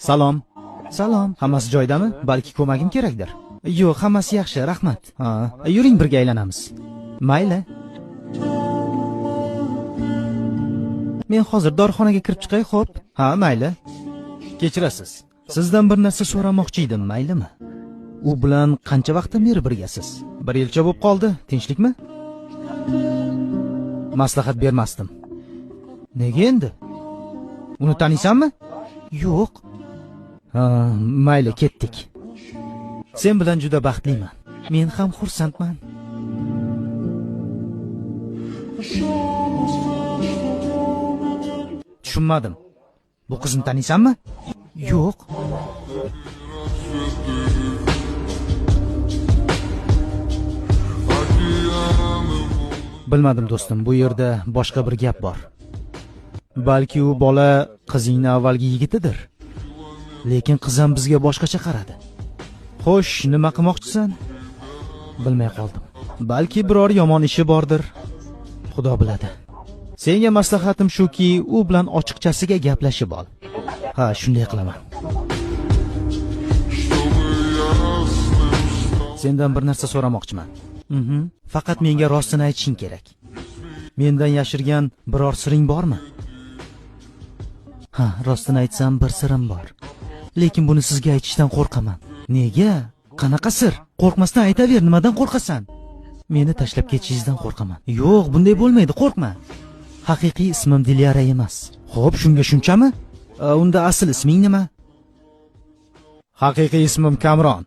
Salom. Salom. Hammasi joyidami? Balki ko'magim kerakdir. Yo'q, hammasi yaxshi, rahmat. Ha, yuring birga aylanamiz. Mayli. Men hozir dorixonaga kirib chiqay, xo'p? Ha, mayli. Kechirasiz. Sizdan bir narsa so'ramoqchi edim, maylimi? U bilan qancha vaqtdan beri birgasiz? 1 yilcha bo'lib qoldi, tinchlikmi? Maslahat bermasdim. Nega endi? Uni taniysanmi? Yo'q. Ha, mayli, ketdik. Sen bilan juda baxtliman. Men ham xursandman. Tushunmadim. Bu qizni taniysanmi? Yo'q. Bilmadim do'stim, bu yerda boshqa bir gap bor. Balki u bola qizingning avvalgi yigitidir. Lekin qiz ham bizga boshqacha qaradi. Xo'sh, nima qilmoqchisan? Bilmay qoldim. Balki biror yomon ishi bordir. Xudo biladi. Senga maslahatim shuki, u bilan ochiqchasiga gaplashib ol. Ha, shunday qilaman. Sendan bir narsa so'ramoqchiman. Faqat menga rostini aytishing kerak. Mendan yashirgan biror siring bormi? Ha, rostini aytsam bir sirim bor. Lekin buni sizga aytishdan qo'rqaman. Nega? Qanaqa sir? Qo'rqmasdan aytaver, nimadan qo'rqasan? Meni tashlab ketishingizdan qo'rqaman. Yo'q, bunday bo'lmaydi, qo'rqma. Haqiqiy ismim Dilyara emas. Xo'p, shunga shunchami? Unda asl isming nima? Haqiqiy ismim Kamron.